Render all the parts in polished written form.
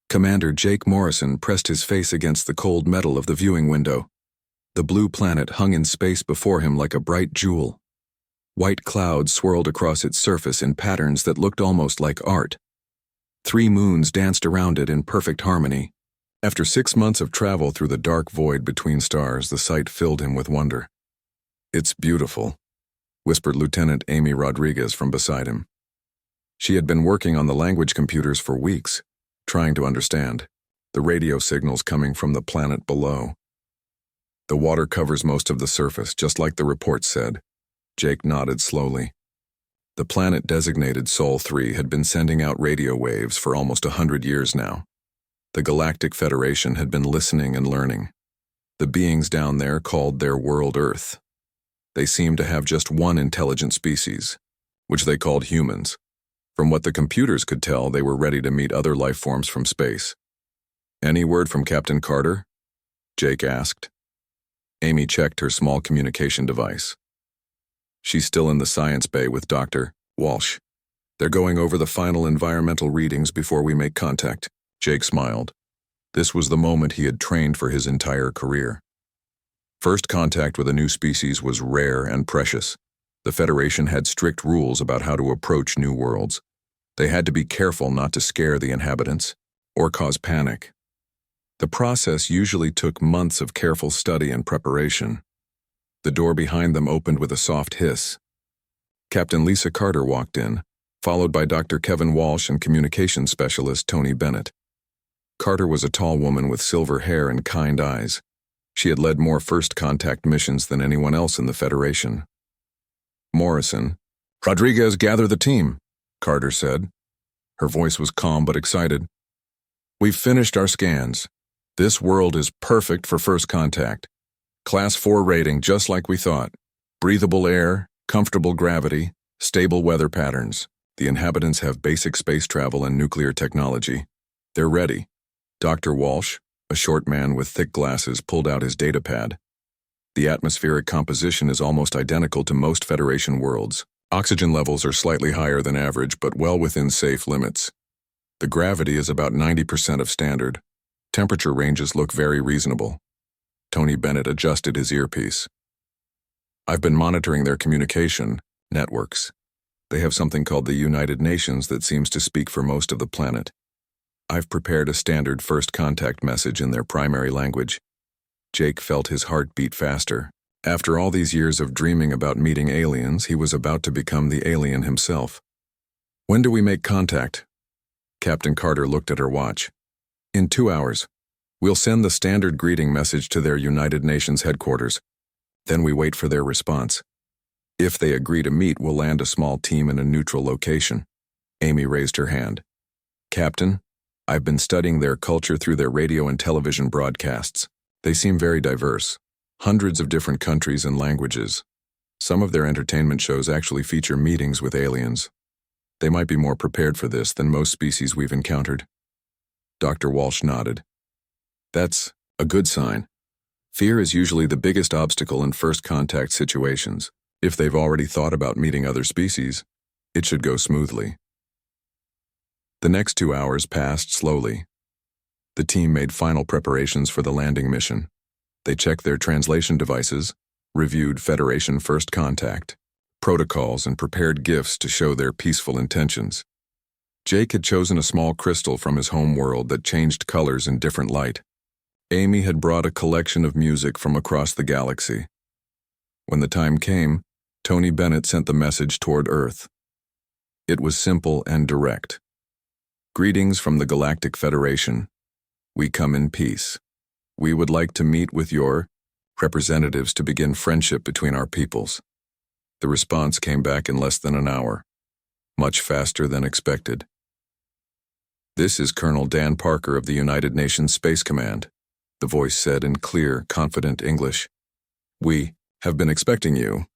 Commander Jake Morrison pressed his face against the cold metal of the viewing window. The blue planet hung in space before him like a bright jewel. White clouds swirled across its surface in patterns that looked almost like art. 3 moons danced around it in perfect harmony. After 6 months of travel through the dark void between stars, the sight filled him with wonder. "It's beautiful," whispered Lieutenant Amy Rodriguez from beside him. She had been working on the language computers for weeks, trying to understand the radio signals coming from the planet below. "The water covers most of the surface, just like the report said." Jake nodded slowly. The planet designated Sol 3 had been sending out radio waves for almost 100 years now. The Galactic Federation had been listening and learning. The beings down there called their world Earth. They seemed to have just one intelligent species, which they called humans. From what the computers could tell, they were ready to meet other life forms from space. "Any word from Captain Carter?" Jake asked. Amy checked her small communication device. "She's still in the science bay with Dr. Walsh. They're going over the final environmental readings before we make contact." Jake smiled. This was the moment he had trained for his entire career. First contact with a new species was rare and precious. The Federation had strict rules about how to approach new worlds. They had to be careful not to scare the inhabitants or cause panic. The process usually took months of careful study and preparation. The door behind them opened with a soft hiss. Captain Lisa Carter walked in, followed by Dr. Kevin Walsh and communications specialist Tony Bennett. Carter was a tall woman with silver hair and kind eyes. She had led more first contact missions than anyone else in the Federation. Morrison, "Rodriguez, gather the team," Carter said. Her voice was calm but excited. "We've finished our scans. This world is perfect for first contact. Class 4 rating, just like we thought. Breathable air, comfortable gravity, stable weather patterns. The inhabitants have basic space travel and nuclear technology. They're ready." Dr. Walsh, a short man with thick glasses, pulled out his datapad. "The atmospheric composition is almost identical to most Federation worlds. Oxygen levels are slightly higher than average, but well within safe limits. The gravity is about 90% of standard. Temperature ranges look very reasonable." Tony Bennett adjusted his earpiece. "I've been monitoring their communication networks. They have something called the United Nations that seems to speak for most of the planet. I've prepared a standard first contact message in their primary language." Jake felt his heart beat faster. After all these years of dreaming about meeting aliens, he was about to become the alien himself. "When do we make contact?" Captain Carter looked at her watch. "In 2 hours. We'll send the standard greeting message to their United Nations headquarters. Then we wait for their response. If they agree to meet, we'll land a small team in a neutral location." Amy raised her hand. "Captain, I've been studying their culture through their radio and television broadcasts. They seem very diverse. Hundreds of different countries and languages. Some of their entertainment shows actually feature meetings with aliens. They might be more prepared for this than most species we've encountered." Dr. Walsh nodded. "That's a good sign. Fear is usually the biggest obstacle in first contact situations. If they've already thought about meeting other species, it should go smoothly." The next 2 hours passed slowly. The team made final preparations for the landing mission. They checked their translation devices, reviewed Federation first contact protocols, and prepared gifts to show their peaceful intentions. Jake had chosen a small crystal from his home world that changed colors in different light. Amy had brought a collection of music from across the galaxy. When the time came, Tony Bennett sent the message toward Earth. It was simple and direct. "Greetings from the Galactic Federation. We come in peace. We would like to meet with your representatives to begin friendship between our peoples." The response came back in less than an hour, much faster than expected. "This is Colonel Dan Parker of the United Nations Space Command," the voice said in clear, confident English. "We have been expecting you.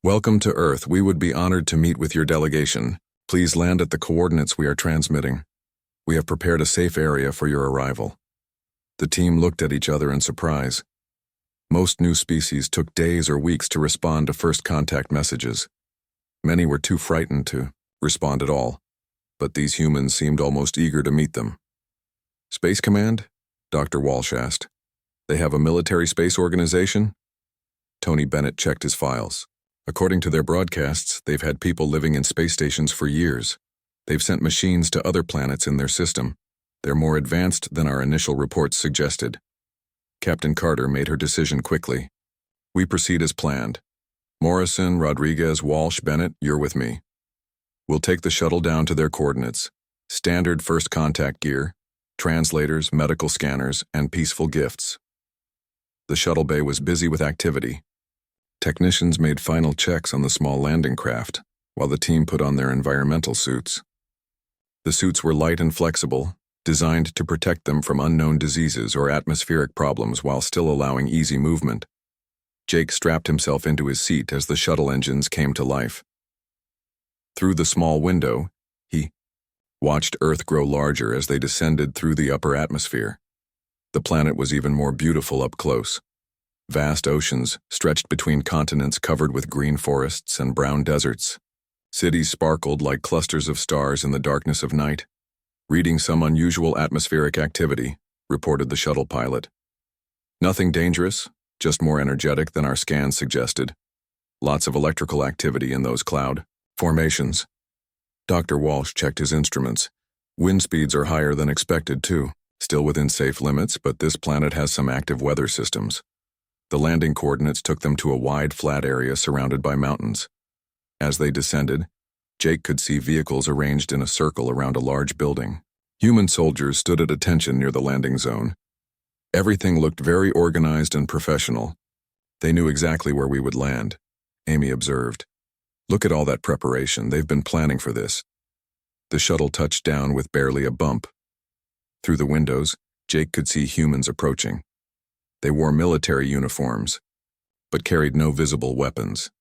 Welcome to Earth. We would be honored to meet with your delegation. Please land at the coordinates we are transmitting. We have prepared a safe area for your arrival." The team looked at each other in surprise. Most new species took days or weeks to respond to first contact messages. Many were too frightened to respond at all, but these humans seemed almost eager to meet them. Space Command? Dr. Walsh asked. They have a military space organization? Tony Bennett checked his files. According to their broadcasts, they've had people living in space stations for years. They've sent machines to other planets in their system. They're more advanced than our initial reports suggested. Captain Carter made her decision quickly. We proceed as planned. Morrison, Rodriguez, Walsh, Bennett, you're with me. We'll take the shuttle down to their coordinates. Standard first contact gear, translators, medical scanners, and peaceful gifts. The shuttle bay was busy with activity. Technicians made final checks on the small landing craft, while the team put on their environmental suits. The suits were light and flexible, designed to protect them from unknown diseases or atmospheric problems while still allowing easy movement. Jake strapped himself into his seat as the shuttle engines came to life. Through the small window, he watched Earth grow larger as they descended through the upper atmosphere. The planet was even more beautiful up close. Vast oceans stretched between continents covered with green forests and brown deserts. Cities sparkled like clusters of stars in the darkness of night. Reading some unusual atmospheric activity, reported the shuttle pilot. Nothing dangerous, just more energetic than our scans suggested. Lots of electrical activity in those cloud formations. Dr. Walsh checked his instruments. Wind speeds are higher than expected, too. Still within safe limits, but this planet has some active weather systems. The landing coordinates took them to a wide, flat area surrounded by mountains. As they descended, Jake could see vehicles arranged in a circle around a large building. Human soldiers stood at attention near the landing zone. Everything looked very organized and professional. They knew exactly where we would land, Amy observed. Look at all that preparation. They've been planning for this. The shuttle touched down with barely a bump. Through the windows, Jake could see humans approaching. They wore military uniforms, but carried no visible weapons.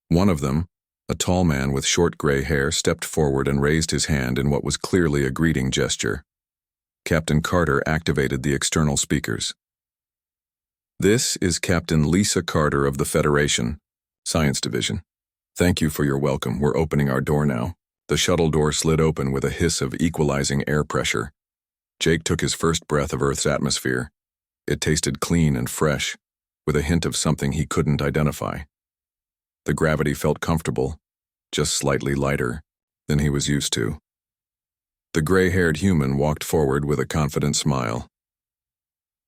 One of them, a tall man with short gray hair, stepped forward and raised his hand in what was clearly a greeting gesture. Captain Carter activated the external speakers. This is Captain Lisa Carter of the Federation, Science Division. Thank you for your welcome. We're opening our door now. The shuttle door slid open with a hiss of equalizing air pressure. Jake took his first breath of Earth's atmosphere. It tasted clean and fresh, with a hint of something he couldn't identify. The gravity felt comfortable, just slightly lighter than he was used to. The gray-haired human walked forward with a confident smile.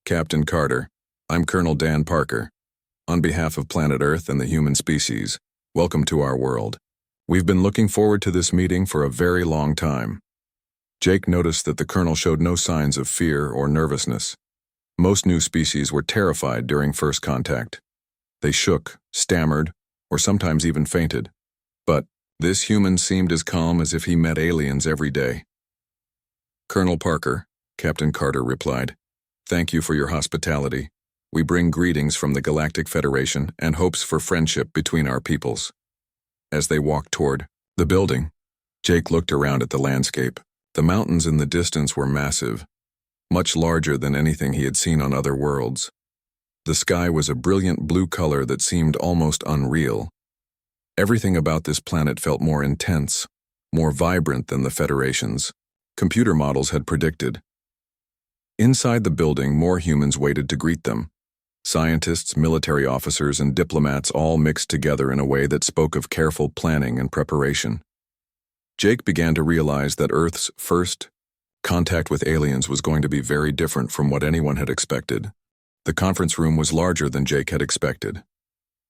Captain Carter, I'm Colonel Dan Parker. On behalf of planet Earth and the human species, welcome to our world. We've been looking forward to this meeting for a very long time. Jake noticed that the colonel showed no signs of fear or nervousness. Most new species were terrified during first contact. They shook, stammered, or sometimes even fainted. But this human seemed as calm as if he met aliens every day. Colonel Parker, Captain Carter replied, thank you for your hospitality. We bring greetings from the Galactic Federation and hopes for friendship between our peoples. As they walked toward the building, Jake looked around at the landscape. The mountains in the distance were massive, much larger than anything he had seen on other worlds. The sky was a brilliant blue color that seemed almost unreal. Everything about this planet felt more intense, more vibrant than the Federation's computer models had predicted. Inside the building, more humans waited to greet them. Scientists, military officers, and diplomats all mixed together in a way that spoke of careful planning and preparation. Jake began to realize that Earth's first contact with aliens was going to be very different from what anyone had expected. The conference room was larger than Jake had expected.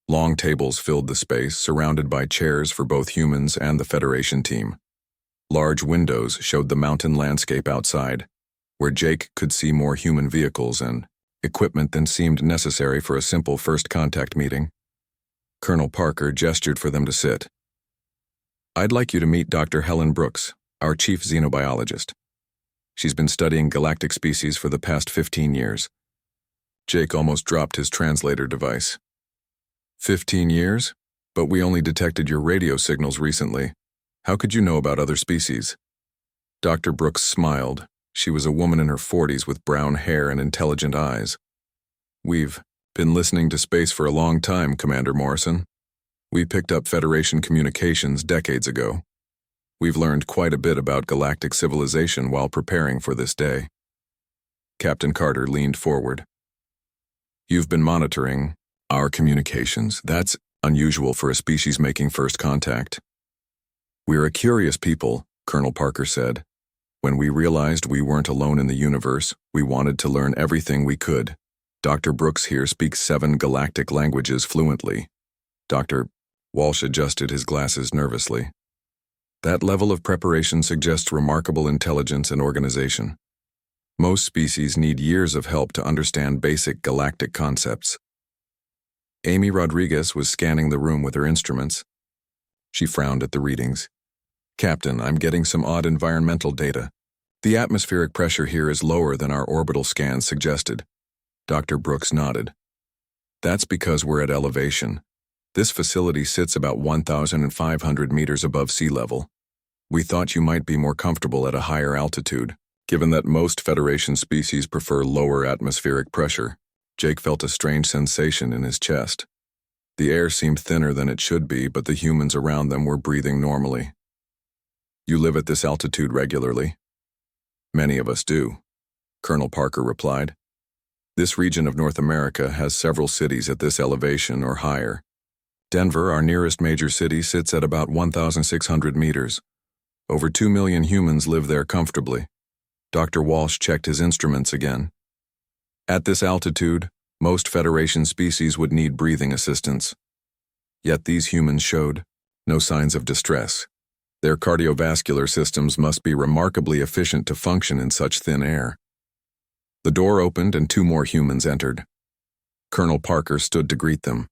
Long tables filled the space, surrounded by chairs for both humans and the Federation team. Large windows showed the mountain landscape outside, where Jake could see more human vehicles and equipment than seemed necessary for a simple first contact meeting. Colonel Parker gestured for them to sit. I'd like you to meet Dr. Helen Brooks, our chief xenobiologist. She's been studying galactic species for the past 15 years. Jake almost dropped his translator device. 15 years? But we only detected your radio signals recently. How could you know about other species? Dr. Brooks smiled. She was a woman in her 40s with brown hair and intelligent eyes. We've been listening to space for a long time, Commander Morrison. We picked up Federation communications decades ago. We've learned quite a bit about galactic civilization while preparing for this day. Captain Carter leaned forward. You've been monitoring our communications. That's unusual for a species making first contact. We're a curious people, Colonel Parker said. When we realized we weren't alone in the universe, we wanted to learn everything we could. Dr. Brooks here speaks 7 galactic languages fluently. Dr. Walsh adjusted his glasses nervously. That level of preparation suggests remarkable intelligence and organization. Most species need years of help to understand basic galactic concepts. Amy Rodriguez was scanning the room with her instruments. She frowned at the readings. Captain, I'm getting some odd environmental data. The atmospheric pressure here is lower than our orbital scans suggested. Dr. Brooks nodded. That's because we're at elevation. This facility sits about 1,500 meters above sea level. We thought you might be more comfortable at a higher altitude, given that most Federation species prefer lower atmospheric pressure. Jake felt a strange sensation in his chest. The air seemed thinner than it should be, but the humans around them were breathing normally. You live at this altitude regularly? Many of us do, Colonel Parker replied. This region of North America has several cities at this elevation or higher. Denver, our nearest major city, sits at about 1,600 meters. Over 2 million humans live there comfortably. Dr. Walsh checked his instruments again. At this altitude, most Federation species would need breathing assistance. Yet these humans showed no signs of distress. Their cardiovascular systems must be remarkably efficient to function in such thin air. The door opened and 2 more humans entered. Colonel Parker stood to greet them.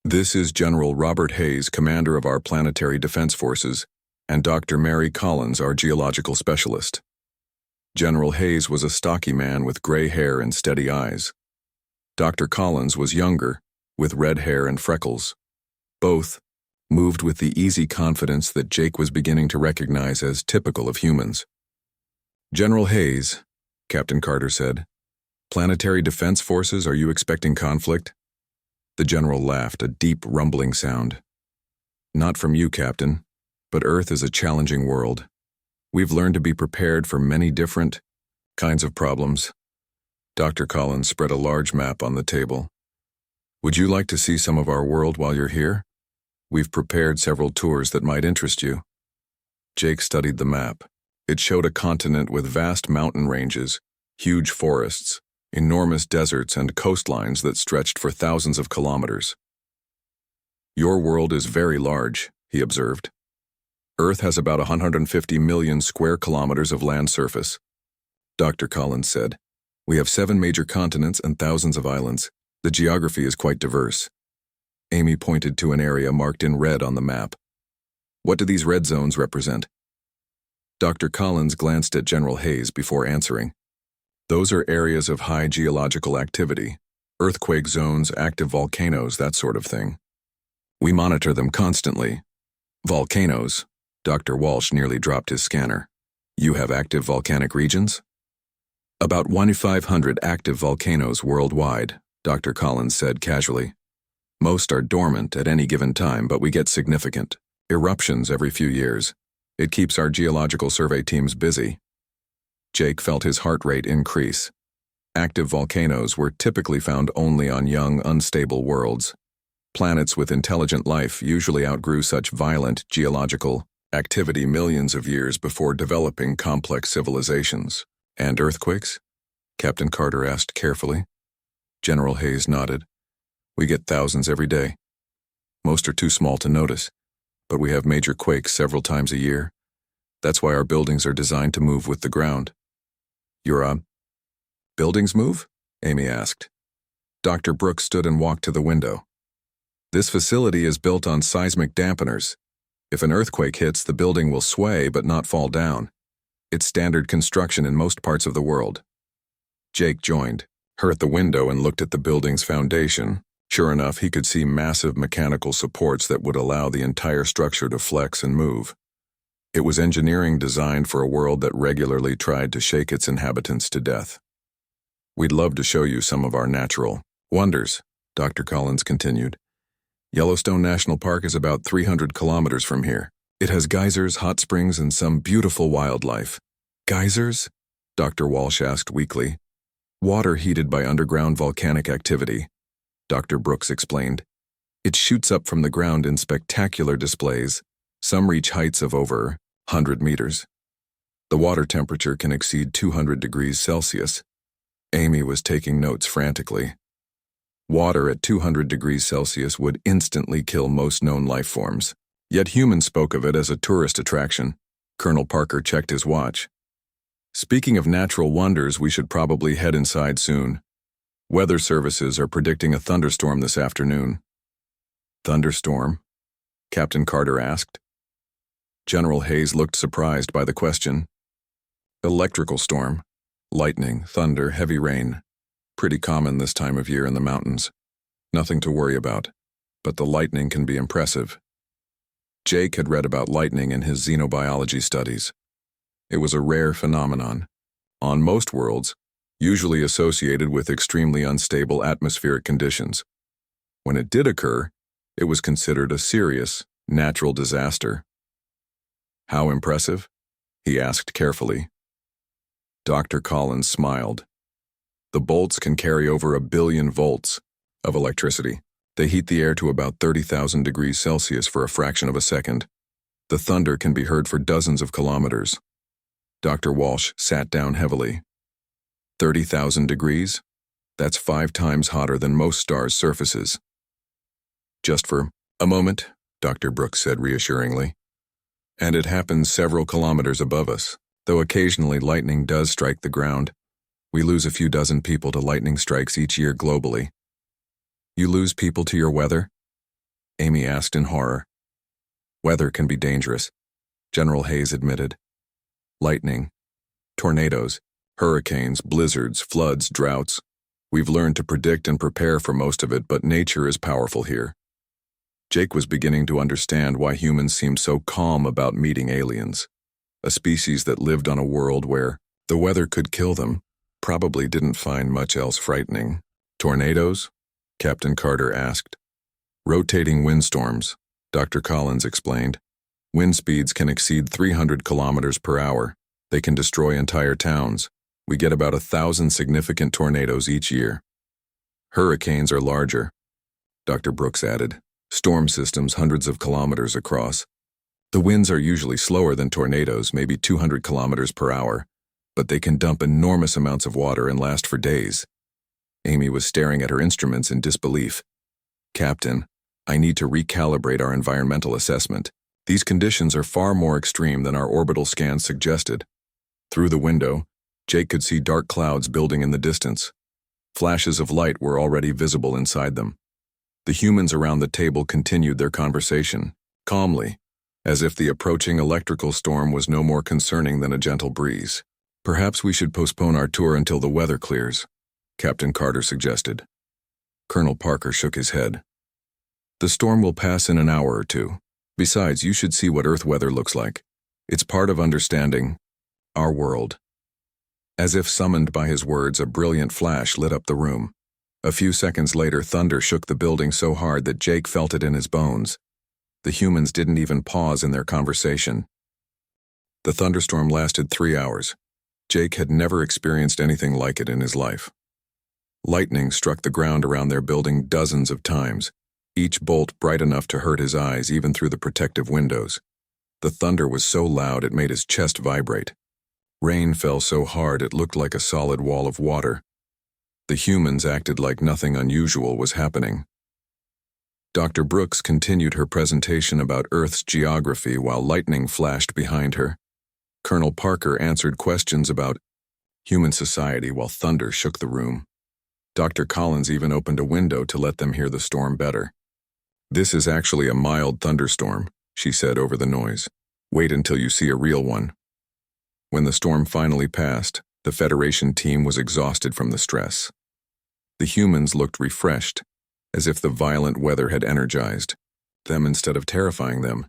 This is General Robert Hayes, commander of our planetary defense forces, and Dr. Mary Collins, our geological specialist. General Hayes was a stocky man with gray hair and steady eyes. Dr. Collins was younger, with red hair and freckles. Both moved with the easy confidence that Jake was beginning to recognize as typical of humans. General Hayes, Captain Carter said, Planetary Defense Forces, are you expecting conflict? The general laughed, a deep rumbling sound. Not from you, Captain, but Earth is a challenging world. We've learned to be prepared for many different kinds of problems. Dr. Collins spread a large map on the table. Would you like to see some of our world while you're here? We've prepared several tours that might interest you. Jake studied the map. It showed a continent with vast mountain ranges, huge forests, enormous deserts, and coastlines that stretched for thousands of kilometers. Your world is very large, he observed. Earth has about 150 million square kilometers of land surface. Dr. Collins said, We have 7 major continents and thousands of islands. The geography is quite diverse. Amy pointed to an area marked in red on the map. What do these red zones represent? Dr. Collins glanced at General Hayes before answering. Those are areas of high geological activity, earthquake zones, active volcanoes, that sort of thing. We monitor them constantly. Volcanoes. Dr. Walsh nearly dropped his scanner. You have active volcanic regions? About 1,500 active volcanoes worldwide, Dr. Collins said casually. Most are dormant at any given time, but we get significant eruptions every few years. It keeps our geological survey teams busy. Jake felt his heart rate increase. Active volcanoes were typically found only on young, unstable worlds. Planets with intelligent life usually outgrew such violent geological activity millions of years before developing complex civilizations. And earthquakes? Captain Carter asked carefully. General Hayes nodded. We get thousands every day. Most are too small to notice, but we have major quakes several times a year. That's why our buildings are designed to move with the ground. Your, buildings move? Amy asked. Dr. Brooks stood and walked to the window. This facility is built on seismic dampeners. If an earthquake hits, the building will sway but not fall down. It's standard construction in most parts of the world. Jake joined her at the window and looked at the building's foundation. Sure enough, he could see massive mechanical supports that would allow the entire structure to flex and move. It was engineering designed for a world that regularly tried to shake its inhabitants to death. We'd love to show you some of our natural wonders, Dr. Collins continued. Yellowstone National Park is about 300 kilometers from here. It has geysers, hot springs, and some beautiful wildlife. Geysers? Dr. Walsh asked weakly. Water heated by underground volcanic activity, Dr. Brooks explained. It shoots up from the ground in spectacular displays. Some reach heights of over 100 meters. The water temperature can exceed 200 degrees Celsius. Amy was taking notes frantically. Water at 200 degrees Celsius would instantly kill most known life forms. Yet humans spoke of it as a tourist attraction. Colonel Parker checked his watch. Speaking of natural wonders, we should probably head inside soon. Weather services are predicting a thunderstorm this afternoon. Thunderstorm? Captain Carter asked. General Hayes looked surprised by the question. Electrical storm. Lightning, thunder, heavy rain. Pretty common this time of year in the mountains. Nothing to worry about, but the lightning can be impressive. Jake had read about lightning in his xenobiology studies. It was a rare phenomenon. On most worlds, usually associated with extremely unstable atmospheric conditions. When it did occur, it was considered a serious, natural disaster. How impressive? He asked carefully. Dr. Collins smiled. The bolts can carry over 1 billion volts of electricity. They heat the air to about 30,000 degrees Celsius for a fraction of a second. The thunder can be heard for dozens of kilometers. Dr. Walsh sat down heavily. 30,000 degrees? That's 5 times hotter than most stars' surfaces. Just for a moment, Dr. Brooks said reassuringly. And it happens several kilometers above us, though occasionally lightning does strike the ground. We lose a few dozen people to lightning strikes each year globally. You lose people to your weather? Amy asked in horror. Weather can be dangerous, General Hayes admitted. Lightning, tornadoes, hurricanes, blizzards, floods, droughts. We've learned to predict and prepare for most of it, but nature is powerful here. Jake was beginning to understand why humans seemed so calm about meeting aliens. A species that lived on a world where the weather could kill them probably didn't find much else frightening. Tornadoes? Captain Carter asked. Rotating windstorms, Dr. Collins explained. Wind speeds can exceed 300 kilometers per hour. They can destroy entire towns. We get about 1,000 significant tornadoes each year. Hurricanes are larger, Dr. Brooks added. Storm systems hundreds of kilometers across. The winds are usually slower than tornadoes, maybe 200 kilometers per hour, but they can dump enormous amounts of water and last for days. Amy was staring at her instruments in disbelief. Captain, I need to recalibrate our environmental assessment. These conditions are far more extreme than our orbital scans suggested. Through the window, Jake could see dark clouds building in the distance. Flashes of light were already visible inside them. The humans around the table continued their conversation, calmly, as if the approaching electrical storm was no more concerning than a gentle breeze. Perhaps we should postpone our tour until the weather clears, Captain Carter suggested. Colonel Parker shook his head. The storm will pass in an hour or two. Besides, you should see what Earth weather looks like. It's part of understanding our world. As if summoned by his words, a brilliant flash lit up the room. A few seconds later, thunder shook the building so hard that Jake felt it in his bones. The humans didn't even pause in their conversation. The thunderstorm lasted 3 hours. Jake had never experienced anything like it in his life. Lightning struck the ground around their building dozens of times, each bolt bright enough to hurt his eyes even through the protective windows. The thunder was so loud it made his chest vibrate. Rain fell so hard it looked like a solid wall of water. The humans acted like nothing unusual was happening. Dr. Brooks continued her presentation about Earth's geography while lightning flashed behind her. Colonel Parker answered questions about human society while thunder shook the room. Dr. Collins even opened a window to let them hear the storm better. This is actually a mild thunderstorm, she said over the noise. Wait until you see a real one. When the storm finally passed, the Federation team was exhausted from the stress. The humans looked refreshed, as if the violent weather had energized them instead of terrifying them.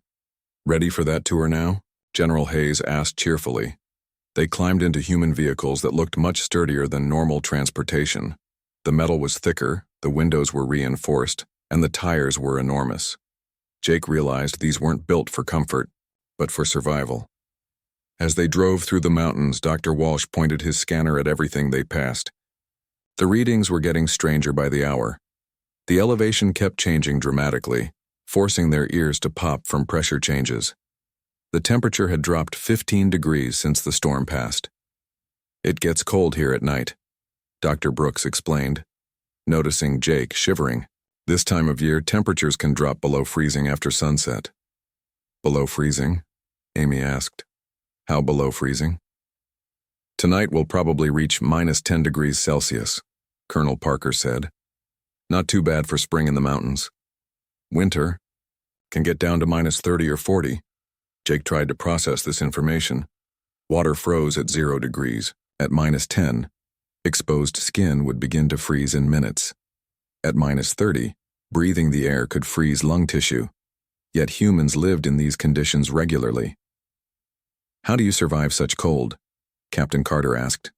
Ready for that tour now? General Hayes asked cheerfully. They climbed into human vehicles that looked much sturdier than normal transportation. The metal was thicker, the windows were reinforced, and the tires were enormous. Jake realized these weren't built for comfort, but for survival. As they drove through the mountains, Dr. Walsh pointed his scanner at everything they passed. The readings were getting stranger by the hour. The elevation kept changing dramatically, forcing their ears to pop from pressure changes. The temperature had dropped 15 degrees since the storm passed. "It gets cold here at night," Dr. Brooks explained, noticing Jake shivering. "This time of year, temperatures can drop below freezing after sunset." "Below freezing?" Amy asked. "How below freezing?" "Tonight we'll probably reach -10 degrees Celsius," Colonel Parker said. "Not too bad for spring in the mountains. Winter can get down to -30 or 40. Jake tried to process this information. Water froze at 0 degrees. At -10, exposed skin would begin to freeze in minutes. At -30, breathing the air could freeze lung tissue. Yet humans lived in these conditions regularly. "How do you survive such cold?" Captain Carter asked.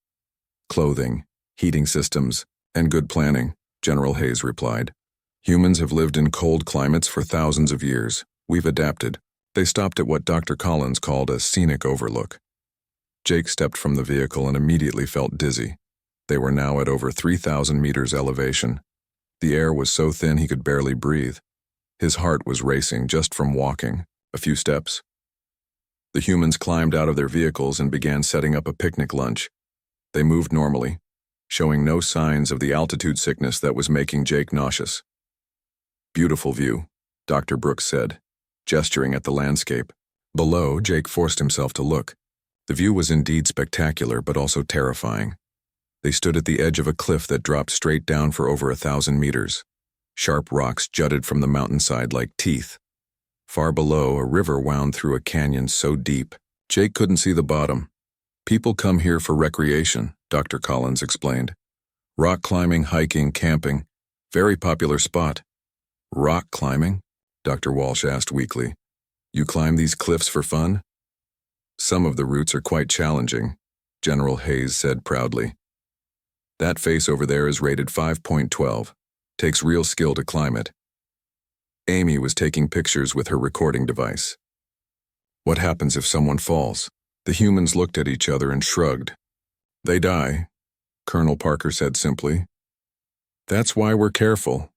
"Clothing, heating systems, and good planning," General Hayes replied. "Humans have lived in cold climates for thousands of years. We've adapted." They stopped at what Dr. Collins called a scenic overlook. Jake stepped from the vehicle and immediately felt dizzy. They were now at over 3,000 meters elevation. The air was so thin he could barely breathe. His heart was racing just from walking. A few steps. The humans climbed out of their vehicles and began setting up a picnic lunch. They moved normally, showing no signs of the altitude sickness that was making Jake nauseous. "Beautiful view," Dr. Brooks said, gesturing at the landscape. Below, Jake forced himself to look. The view was indeed spectacular, but also terrifying. They stood at the edge of a cliff that dropped straight down for over 1,000 meters. Sharp rocks jutted from the mountainside like teeth. Far below, a river wound through a canyon so deep, Jake couldn't see the bottom. "People come here for recreation," Dr. Collins explained. "Rock climbing, hiking, camping. Very popular spot." "Rock climbing?" Dr. Walsh asked weakly. "You climb these cliffs for fun?" "Some of the routes are quite challenging," General Hayes said proudly. "That face over there is rated 5.12. Takes real skill to climb it." Amy was taking pictures with her recording device. "What happens if someone falls?" The humans looked at each other and shrugged. "They die," Colonel Parker said simply. "That's why we're careful.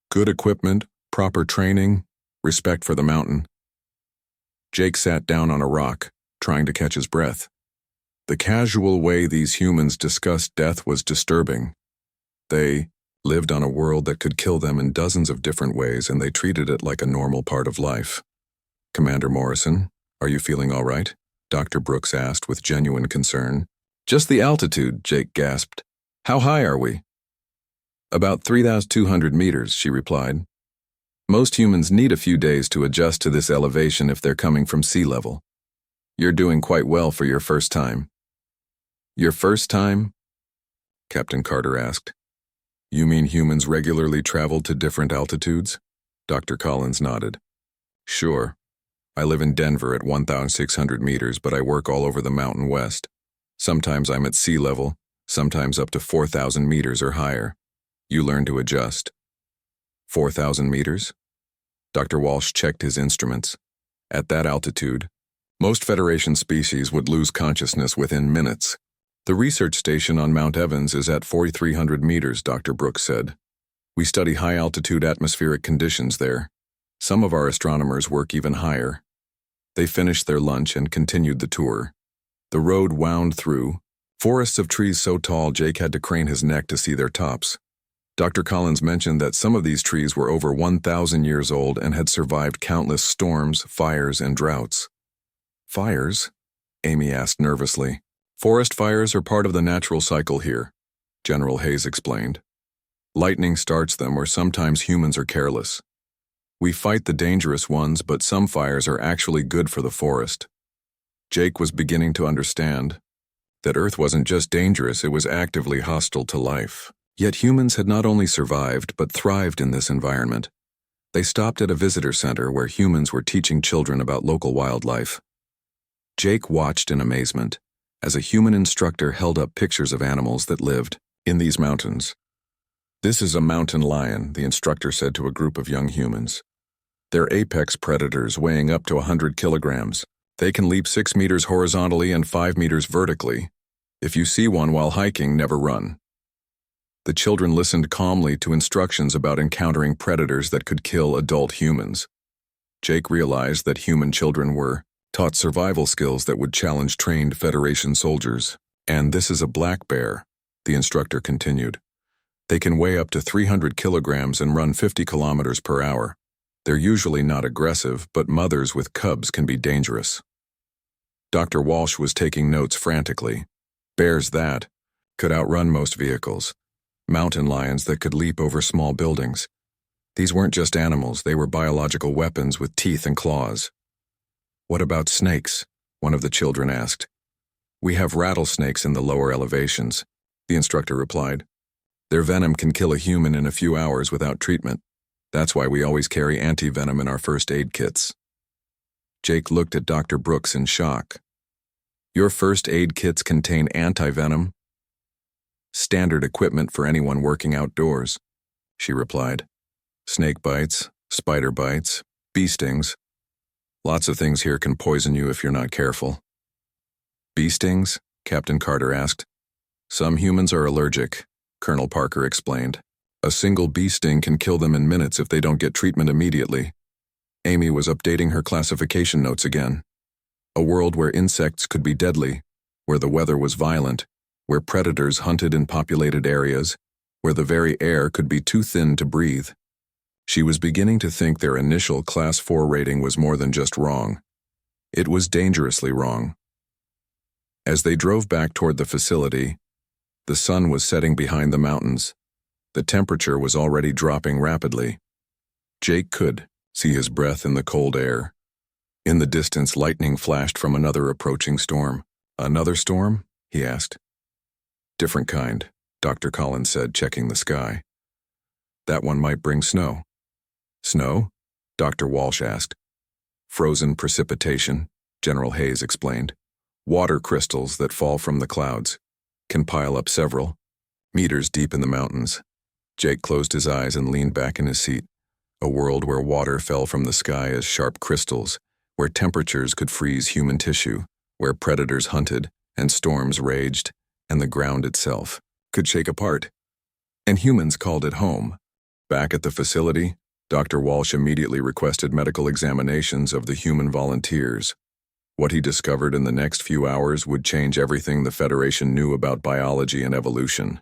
Good equipment, proper training, respect for the mountain." Jake sat down on a rock, trying to catch his breath. The casual way these humans discussed death was disturbing. They lived on a world that could kill them in dozens of different ways, and they treated it like a normal part of life. "Commander Morrison, are you feeling all right?" Dr. Brooks asked with genuine concern. "Just the altitude," Jake gasped. "How high are we?" "About 3,200 meters, she replied. "Most humans need a few days to adjust to this elevation if they're coming from sea level. You're doing quite well for your first time." "Your first time?" Captain Carter asked. "You mean humans regularly travel to different altitudes?" Dr. Collins nodded. "Sure. I live in Denver at 1,600 meters, but I work all over the Mountain West. Sometimes I'm at sea level, sometimes up to 4,000 meters or higher. You learn to adjust." 4,000 meters? Dr. Walsh checked his instruments. At that altitude, most Federation species would lose consciousness within minutes. "The research station on Mount Evans is at 4,300 meters, Dr. Brooks said. We study high-altitude atmospheric conditions there. Some of our astronomers work even higher." They finished their lunch and continued the tour. The road wound through forests of trees so tall Jake had to crane his neck to see their tops. Dr. Collins mentioned that some of these trees were over 1,000 years old and had survived countless storms, fires, and droughts. "Fires?" Amy asked nervously. "Forest fires are part of the natural cycle here," General Hayes explained. "Lightning starts them, or sometimes humans are careless. We fight the dangerous ones, but some fires are actually good for the forest." Jake was beginning to understand that Earth wasn't just dangerous, it was actively hostile to life. Yet humans had not only survived, but thrived in this environment. They stopped at a visitor center where humans were teaching children about local wildlife. Jake watched in amazement as a human instructor held up pictures of animals that lived in these mountains. "This is a mountain lion," the instructor said to a group of young humans. "They're apex predators weighing up to 100 kilograms. They can leap 6 meters horizontally and 5 meters vertically. If you see one while hiking, never run." The children listened calmly to instructions about encountering predators that could kill adult humans. Jake realized that human children were taught survival skills that would challenge trained Federation soldiers. "And this is a black bear," the instructor continued. "They can weigh up to 300 kilograms and run 50 kilometers per hour. They're usually not aggressive, but mothers with cubs can be dangerous." Dr. Walsh was taking notes frantically. Bears that could outrun most vehicles. Mountain lions that could leap over small buildings. These weren't just animals, they were biological weapons with teeth and claws. "What about snakes?" one of the children asked. "We have rattlesnakes in the lower elevations," the instructor replied. "Their venom can kill a human in a few hours without treatment. That's why we always carry anti-venom in our first aid kits." Jake looked at Dr. Brooks in shock. "Your first aid kits contain anti-venom?" "Standard equipment for anyone working outdoors," she replied. "Snake bites, spider bites, bee stings. Lots of things here can poison you if you're not careful." "Bee stings?" Captain Carter asked. "Some humans are allergic," Colonel Parker explained. "A single bee sting can kill them in minutes if they don't get treatment immediately." Amy was updating her classification notes again. A world where insects could be deadly, where the weather was violent, where predators hunted in populated areas, where the very air could be too thin to breathe. She was beginning to think their initial Class 4 rating was more than just wrong. It was dangerously wrong. As they drove back toward the facility, the sun was setting behind the mountains. The temperature was already dropping rapidly. Jake could see his breath in the cold air. In the distance, lightning flashed from another approaching storm. "Another storm?" he asked. "Different kind," Dr. Collins said, checking the sky. "That one might bring snow." "Snow?" Dr. Walsh asked. "Frozen precipitation," General Hayes explained. "Water crystals that fall from the clouds. Can pile up several meters deep in the mountains." Jake closed his eyes and leaned back in his seat. A world where water fell from the sky as sharp crystals, where temperatures could freeze human tissue, where predators hunted and storms raged, and the ground itself could shake apart. And humans called it home. Back at the facility, Dr. Walsh immediately requested medical examinations of the human volunteers. What he discovered in the next few hours would change everything the Federation knew about biology and evolution.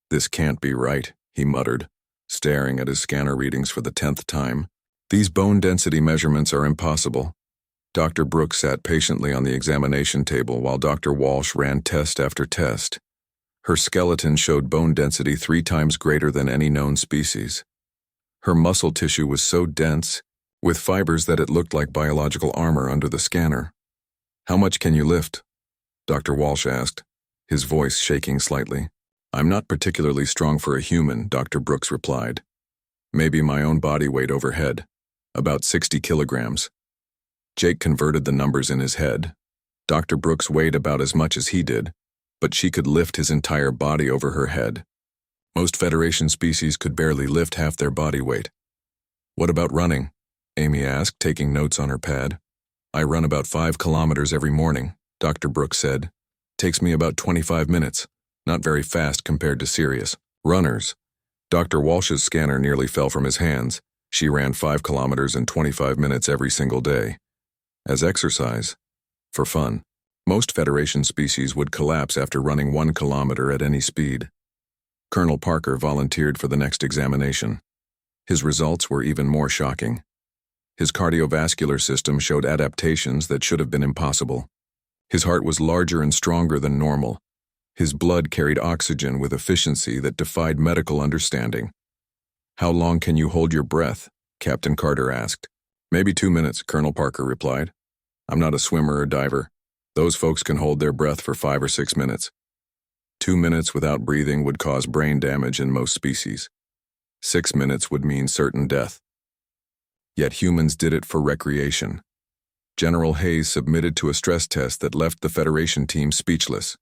"This can't be right," he muttered, staring at his scanner readings for the 10th time. "These bone density measurements are impossible." Dr. Brooks sat patiently on the examination table while Dr. Walsh ran test after test. Her skeleton showed bone density 3 times greater than any known species. Her muscle tissue was so dense, with fibers that it looked like biological armor under the scanner. "How much can you lift?" Dr. Walsh asked, his voice shaking slightly. "I'm not particularly strong for a human," Dr. Brooks replied. "Maybe my own body weight overhead. About 60 kilograms. Jake converted the numbers in his head. Dr. Brooks weighed about as much as he did, but she could lift his entire body over her head. Most Federation species could barely lift half their body weight. "What about running?" Amy asked, taking notes on her pad. "I run about 5 kilometers every morning," Dr. Brooks said. "Takes me about 25 minutes. Not very fast compared to serious runners." Dr. Walsh's scanner nearly fell from his hands. She ran 5 kilometers in 25 minutes every single day. As exercise. For fun. Most Federation species would collapse after running 1 kilometer at any speed. Colonel Parker volunteered for the next examination. His results were even more shocking. His cardiovascular system showed adaptations that should have been impossible. His heart was larger and stronger than normal. His blood carried oxygen with efficiency that defied medical understanding. "How long can you hold your breath?" Captain Carter asked. "Maybe 2 minutes," Colonel Parker replied. "I'm not a swimmer or diver. Those folks can hold their breath for 5 or 6 minutes. 2 minutes without breathing would cause brain damage in most species. 6 minutes would mean certain death. Yet humans did it for recreation. General Hayes submitted to a stress test that left the Federation team speechless.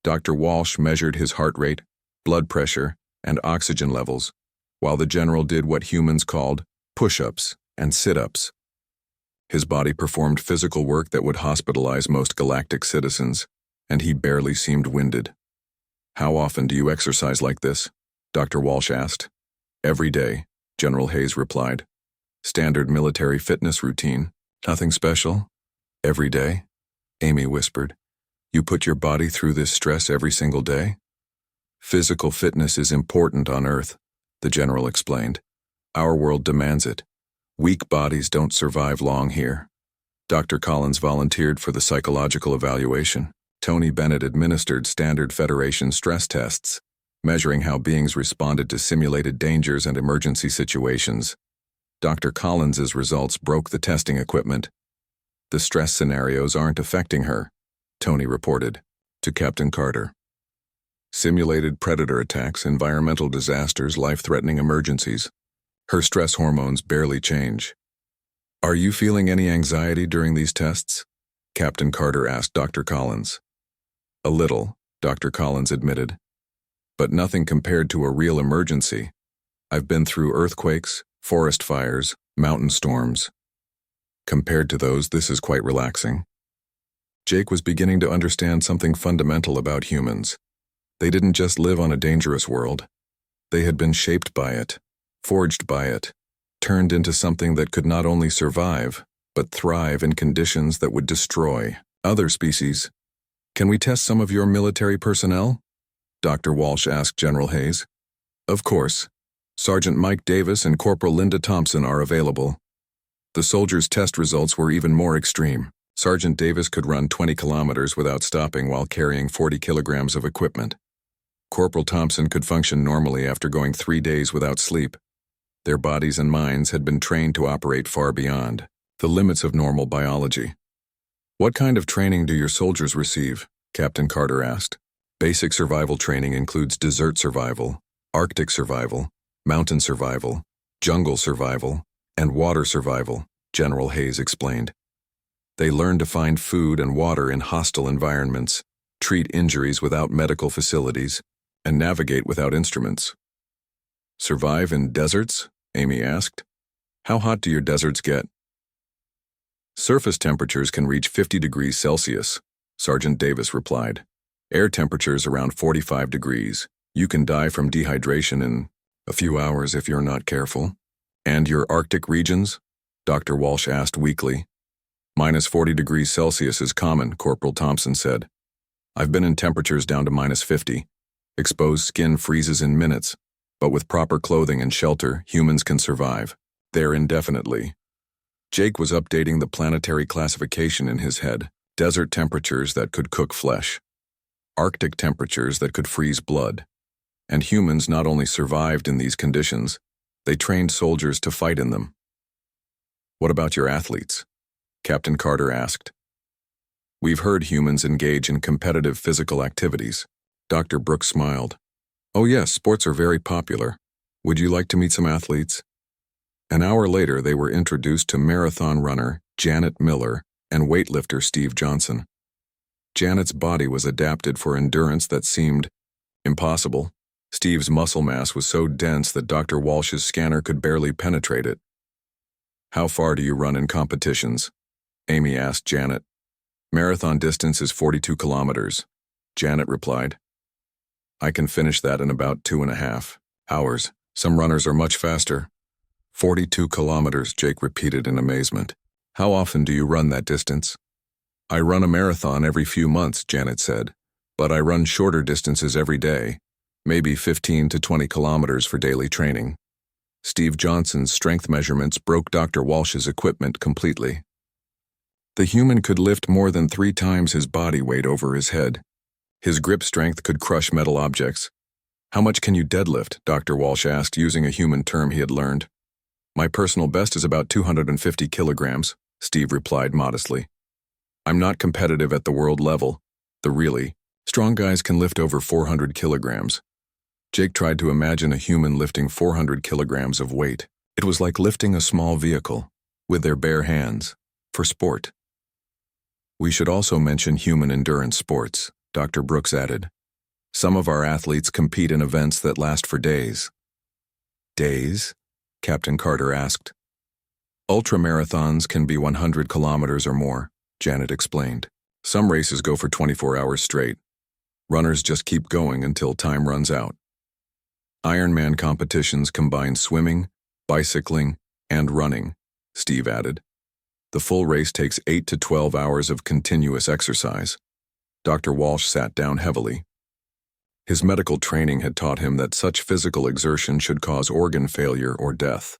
Dr. Walsh measured his heart rate, blood pressure, and oxygen levels, while the general did what humans called push-ups and sit-ups. His body performed physical work that would hospitalize most galactic citizens, and he barely seemed winded. How often do you exercise like this? Dr. Walsh asked. Every day, General Hayes replied. Standard military fitness routine. Nothing special? Every day? Amy whispered. You put your body through this stress every single day? Physical fitness is important on Earth, the general explained. Our world demands it. Weak bodies don't survive long here. Dr. Collins volunteered for the psychological evaluation. Tony Bennett administered standard Federation stress tests, measuring how beings responded to simulated dangers and emergency situations. Dr. Collins's results broke the testing equipment. The stress scenarios aren't affecting her, Tony reported to Captain Carter. Simulated predator attacks, environmental disasters, life-threatening emergencies. Her stress hormones barely change. Are you feeling any anxiety during these tests? Captain Carter asked Dr. Collins. A little, Dr. Collins admitted. But nothing compared to a real emergency. I've been through earthquakes, forest fires, mountain storms. Compared to those, this is quite relaxing. Jake was beginning to understand something fundamental about humans. They didn't just live on a dangerous world. They had been shaped by it, forged by it, turned into something that could not only survive, but thrive in conditions that would destroy other species. Can we test some of your military personnel? Dr. Walsh asked General Hayes. Of course. Sergeant Mike Davis and Corporal Linda Thompson are available. The soldiers' test results were even more extreme. Sergeant Davis could run 20 kilometers without stopping while carrying 40 kilograms of equipment. Corporal Thompson could function normally after going 3 days without sleep. Their bodies and minds had been trained to operate far beyond the limits of normal biology. What kind of training do your soldiers receive? Captain Carter asked. Basic survival training includes desert survival, Arctic survival, mountain survival, jungle survival, and water survival, General Hayes explained. They learn to find food and water in hostile environments, treat injuries without medical facilities, and navigate without instruments. Survive in deserts? Amy asked. How hot do your deserts get? Surface temperatures can reach 50 degrees Celsius, Sergeant Davis replied. Air temperatures around 45 degrees. You can die from dehydration in a few hours if you're not careful. And your Arctic regions? Dr. Walsh asked weakly. Minus 40 degrees Celsius is common, Corporal Thompson said. I've been in temperatures down to minus 50. Exposed skin freezes in minutes, but with proper clothing and shelter, humans can survive. There indefinitely. Jake was updating the planetary classification in his head. Desert temperatures that could cook flesh. Arctic temperatures that could freeze blood. And humans not only survived in these conditions, they trained soldiers to fight in them. What about your athletes? Captain Carter asked. We've heard humans engage in competitive physical activities. Dr. Brooks smiled. Oh yes, sports are very popular. Would you like to meet some athletes? An hour later, they were introduced to marathon runner Janet Miller and weightlifter Steve Johnson. Janet's body was adapted for endurance that seemed impossible. Steve's muscle mass was so dense that Dr. Walsh's scanner could barely penetrate it. How far do you run in competitions? Amy asked Janet. Marathon distance is 42 kilometers, Janet replied. I can finish that in about 2.5 hours. Some runners are much faster. 42 kilometers, Jake repeated in amazement. How often do you run that distance? I run a marathon every few months, Janet said, but I run shorter distances every day, maybe 15 to 20 kilometers for daily training. Steve Johnson's strength measurements broke Dr. Walsh's equipment completely. The human could lift more than 3 times his body weight over his head. His grip strength could crush metal objects. How much can you deadlift? Dr. Walsh asked, using a human term he had learned. My personal best is about 250 kilograms, Steve replied modestly. I'm not competitive at the world level. The really strong guys can lift over 400 kilograms. Jake tried to imagine a human lifting 400 kilograms of weight. It was like lifting a small vehicle, with their bare hands, for sport. We should also mention human endurance sports, Dr. Brooks added. Some of our athletes compete in events that last for days. Days? Captain Carter asked. Ultramarathons can be 100 kilometers or more, Janet explained. Some races go for 24 hours straight. Runners just keep going until time runs out. Ironman competitions combine swimming, bicycling, and running, Steve added. The full race takes 8 to 12 hours of continuous exercise. Dr. Walsh sat down heavily. His medical training had taught him that such physical exertion should cause organ failure or death.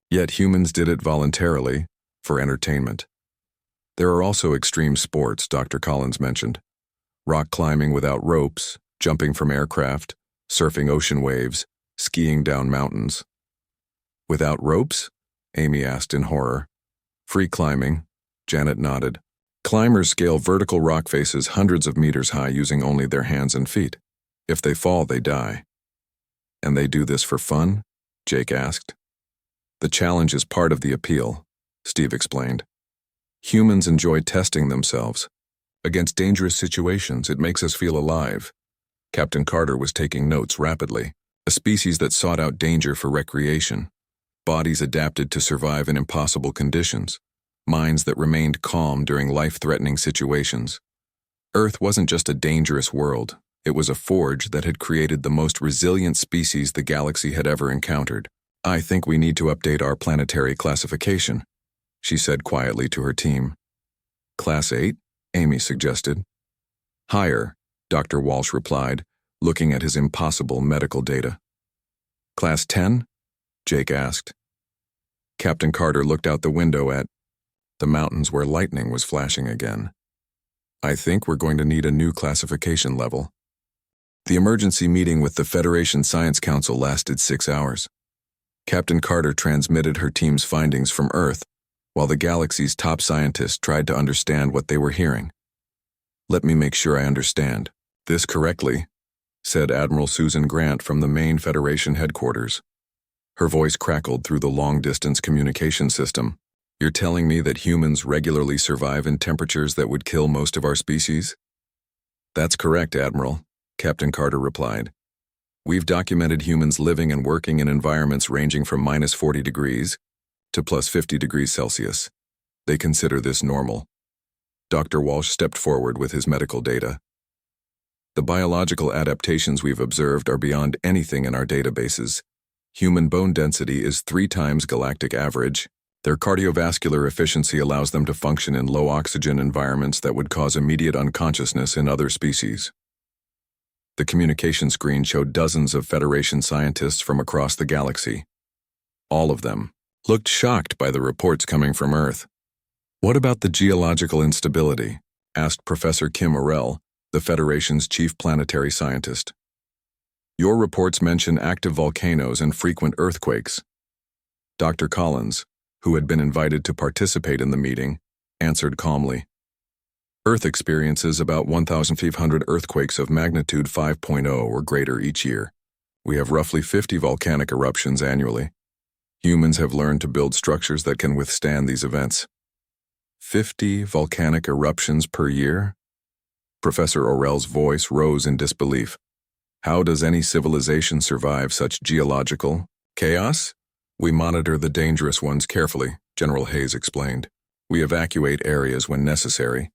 Yet humans did it voluntarily, for entertainment. There are also extreme sports, Dr. Collins mentioned. Rock climbing without ropes, jumping from aircraft, surfing ocean waves, skiing down mountains. Without ropes? Amy asked in horror. Free climbing, Janet nodded. Climbers scale vertical rock faces hundreds of meters high using only their hands and feet. If they fall, they die. And they do this for fun? Jake asked. The challenge is part of the appeal, Steve explained. Humans enjoy testing themselves. Against dangerous situations, it makes us feel alive. Captain Carter was taking notes rapidly. A species that sought out danger for recreation. Bodies adapted to survive in impossible conditions. Minds that remained calm during life-threatening situations. Earth wasn't just a dangerous world. It was a forge that had created the most resilient species the galaxy had ever encountered. I think we need to update our planetary classification, she said quietly to her team. Class 8, Amy suggested. Higher, Dr. Walsh replied, looking at his impossible medical data. Class 10? Jake asked. Captain Carter looked out the window at the mountains where lightning was flashing again. I think we're going to need a new classification level. The emergency meeting with the Federation Science Council lasted 6 hours. Captain Carter transmitted her team's findings from Earth, while the galaxy's top scientists tried to understand what they were hearing. Let me make sure I understand this correctly, said Admiral Susan Grant from the main Federation headquarters. Her voice crackled through the long-distance communication system. You're telling me that humans regularly survive in temperatures that would kill most of our species? That's correct, Admiral, Captain Carter replied. We've documented humans living and working in environments ranging from -40 degrees to +50 degrees Celsius. They consider this normal. Dr. Walsh stepped forward with his medical data. The biological adaptations we've observed are beyond anything in our databases. Human bone density is 3 times galactic average. Their cardiovascular efficiency allows them to function in low-oxygen environments that would cause immediate unconsciousness in other species. The communication screen showed dozens of Federation scientists from across the galaxy. All of them looked shocked by the reports coming from Earth. What about the geological instability? Asked Professor Kim Orell, the Federation's chief planetary scientist. Your reports mention active volcanoes and frequent earthquakes. Dr. Collins, who had been invited to participate in the meeting, answered calmly. Earth experiences about 1,500 earthquakes of magnitude 5.0 or greater each year. We have roughly 50 volcanic eruptions annually. Humans have learned to build structures that can withstand these events. 50 volcanic eruptions per year? Professor Orell's voice rose in disbelief. How does any civilization survive such geological chaos? We monitor the dangerous ones carefully, General Hayes explained. We evacuate areas when necessary.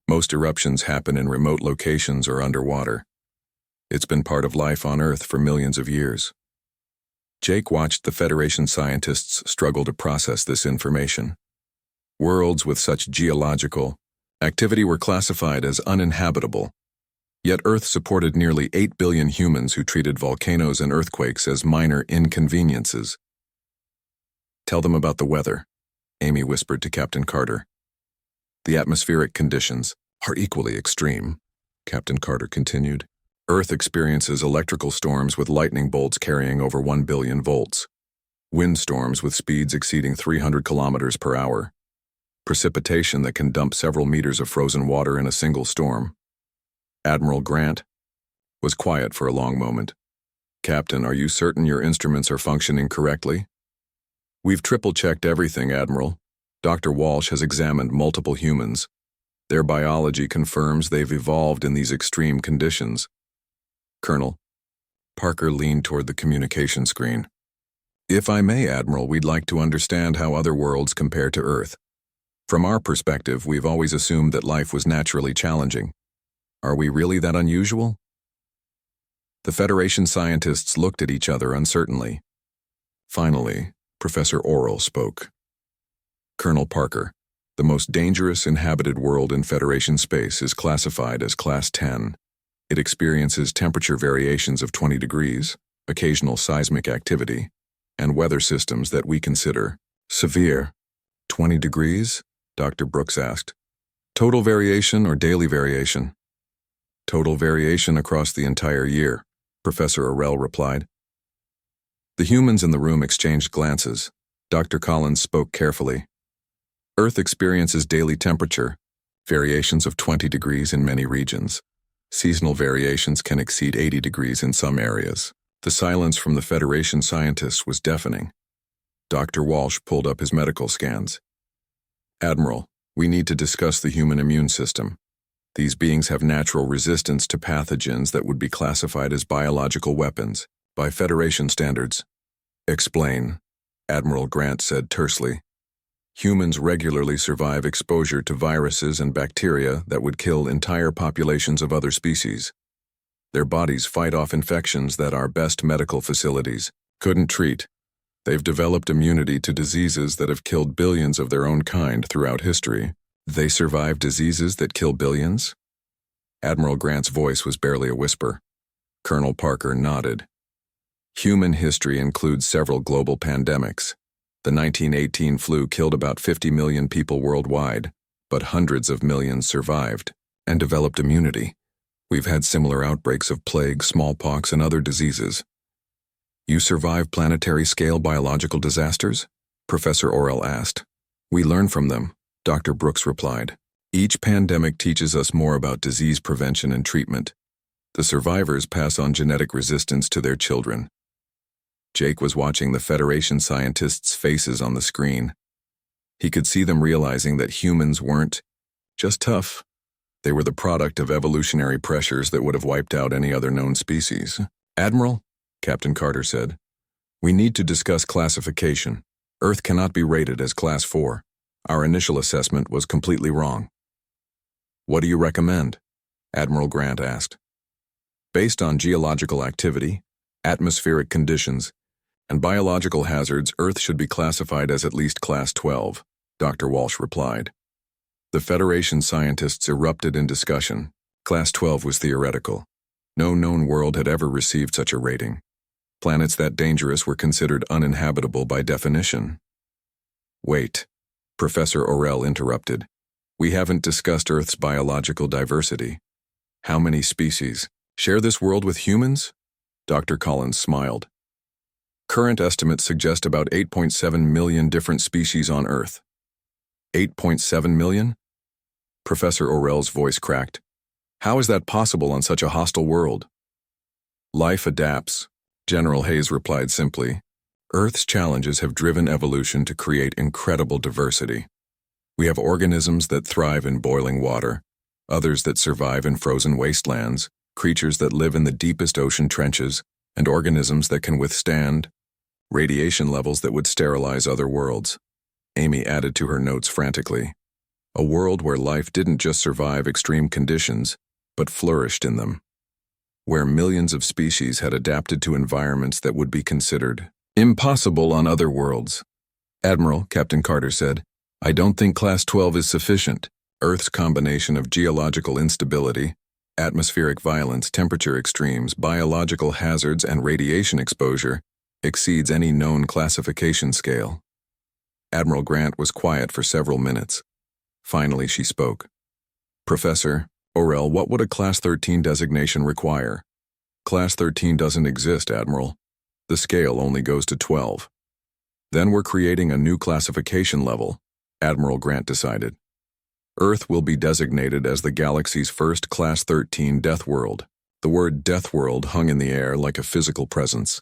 Most eruptions happen in remote locations or underwater. It's been part of life on Earth for millions of years. Jake watched the Federation scientists struggle to process this information. Worlds with such geological activity were classified as uninhabitable. Yet Earth supported nearly 8 billion humans who treated volcanoes and earthquakes as minor inconveniences. Tell them about the weather, Amy whispered to Captain Carter. The atmospheric conditions are equally extreme, Captain Carter continued. Earth experiences electrical storms with lightning bolts carrying over 1 billion volts. Windstorms with speeds exceeding 300 kilometers per hour. Precipitation that can dump several meters of frozen water in a single storm. Admiral Grant was quiet for a long moment. Captain, are you certain your instruments are functioning correctly? We've triple-checked everything, Admiral. Dr. Walsh has examined multiple humans. Their biology confirms they've evolved in these extreme conditions. Colonel, Parker leaned toward the communication screen. If I may, Admiral, we'd like to understand how other worlds compare to Earth. From our perspective, we've always assumed that life was naturally challenging. Are we really that unusual? The Federation scientists looked at each other uncertainly. Finally, Professor Orrell spoke. Colonel Parker, the most dangerous inhabited world in Federation space is classified as Class 10. It experiences temperature variations of 20 degrees, occasional seismic activity, and weather systems that we consider severe. 20 degrees? Dr. Brooks asked. Total variation or daily variation? Total variation across the entire year, Professor Orrell replied. The humans in the room exchanged glances. Dr. Collins spoke carefully. Earth experiences daily temperature, variations of 20 degrees in many regions. Seasonal variations can exceed 80 degrees in some areas. The silence from the Federation scientists was deafening. Dr. Walsh pulled up his medical scans. Admiral, we need to discuss the human immune system. These beings have natural resistance to pathogens that would be classified as biological weapons by Federation standards. Explain, Admiral Grant said tersely. Humans regularly survive exposure to viruses and bacteria that would kill entire populations of other species. Their bodies fight off infections that our best medical facilities couldn't treat. They've developed immunity to diseases that have killed billions of their own kind throughout history. They survive diseases that kill billions? Admiral Grant's voice was barely a whisper. Colonel Parker nodded. Human history includes several global pandemics. The 1918 flu killed about 50 million people worldwide, but hundreds of millions survived and developed immunity. We've had similar outbreaks of plague, smallpox, and other diseases. You survive planetary-scale biological disasters? Professor Orrell asked. We learn from them, Dr. Brooks replied. Each pandemic teaches us more about disease prevention and treatment. The survivors pass on genetic resistance to their children. Jake was watching the Federation scientists' faces on the screen. He could see them realizing that humans weren't just tough. They were the product of evolutionary pressures that would have wiped out any other known species. Admiral, Captain Carter said, we need to discuss classification. Earth cannot be rated as Class 4. Our initial assessment was completely wrong. What do you recommend? Admiral Grant asked. Based on geological activity, atmospheric conditions, and biological hazards, Earth should be classified as at least Class 12, Dr. Walsh replied. The Federation scientists erupted in discussion. Class 12 was theoretical. No known world had ever received such a rating. Planets that dangerous were considered uninhabitable by definition. Wait, Professor Orrell interrupted. We haven't discussed Earth's biological diversity. How many species share this world with humans? Dr. Collins smiled. Current estimates suggest about 8.7 million different species on Earth. 8.7 million? Professor Orrell's voice cracked. How is that possible on such a hostile world? Life adapts, General Hayes replied simply. Earth's challenges have driven evolution to create incredible diversity. We have organisms that thrive in boiling water, others that survive in frozen wastelands, creatures that live in the deepest ocean trenches, and organisms that can withstand radiation levels that would sterilize other worlds. Amy added to her notes frantically. A world where life didn't just survive extreme conditions, but flourished in them. Where millions of species had adapted to environments that would be considered impossible on other worlds. Admiral, Captain Carter said, I don't think Class 12 is sufficient. Earth's combination of geological instability, atmospheric violence, temperature extremes, biological hazards, and radiation exposure exceeds any known classification scale. Admiral Grant was quiet for several minutes. Finally, she spoke. Professor Orrell, what would a Class 13 designation require? Class 13 doesn't exist, Admiral. The scale only goes to 12. Then we're creating a new classification level, Admiral Grant decided. Earth will be designated as the galaxy's first Class 13 Deathworld. The word Deathworld hung in the air like a physical presence.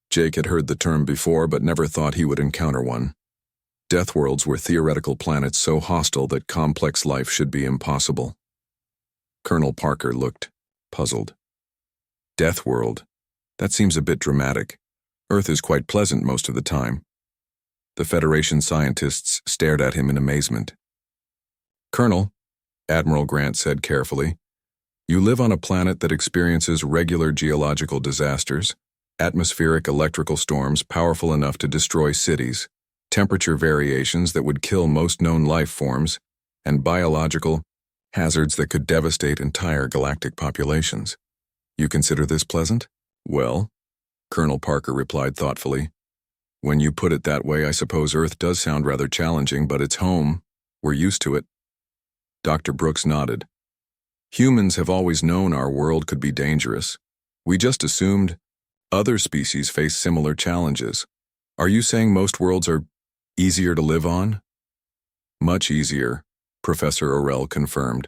Jake had heard the term before but never thought he would encounter one. Deathworlds were theoretical planets so hostile that complex life should be impossible. Colonel Parker looked puzzled. Deathworld? That seems a bit dramatic. Earth is quite pleasant most of the time. The Federation scientists stared at him in amazement. Colonel, Admiral Grant said carefully, You live on a planet that experiences regular geological disasters, atmospheric electrical storms powerful enough to destroy cities, temperature variations that would kill most known life forms, and biological hazards that could devastate entire galactic populations. You consider this pleasant? Well, Colonel Parker replied thoughtfully. When you put it that way, I suppose Earth does sound rather challenging, but it's home. We're used to it. Dr. Brooks nodded. Humans have always known our world could be dangerous. We just assumed other species face similar challenges. Are you saying most worlds are easier to live on? Much easier, Professor Orell confirmed.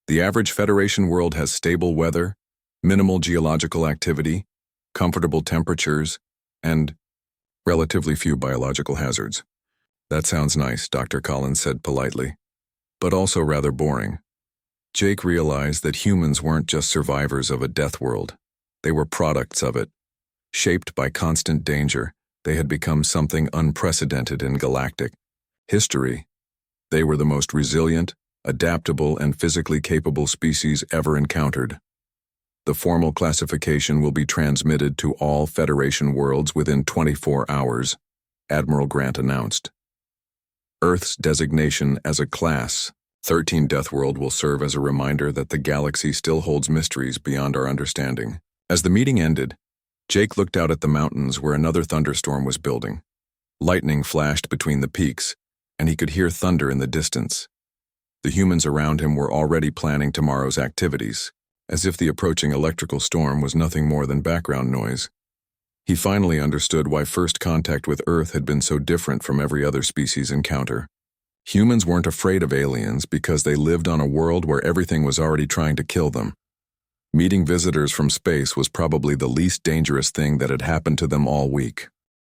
The average Federation world has stable weather, minimal geological activity, comfortable temperatures, and relatively few biological hazards. That sounds nice, Dr. Collins said politely, but also rather boring. Jake realized that humans weren't just survivors of a death world. They were products of it. Shaped by constant danger, they had become something unprecedented in galactic history. They were the most resilient, adaptable, and physically capable species ever encountered. The formal classification will be transmitted to all Federation worlds within 24 hours, Admiral Grant announced. Earth's designation as a Class 13 Deathworld will serve as a reminder that the galaxy still holds mysteries beyond our understanding. As the meeting ended, Jake looked out at the mountains where another thunderstorm was building. Lightning flashed between the peaks, and he could hear thunder in the distance. The humans around him were already planning tomorrow's activities, as if the approaching electrical storm was nothing more than background noise. He finally understood why first contact with Earth had been so different from every other species encounter. Humans weren't afraid of aliens because they lived on a world where everything was already trying to kill them. Meeting visitors from space was probably the least dangerous thing that had happened to them all week.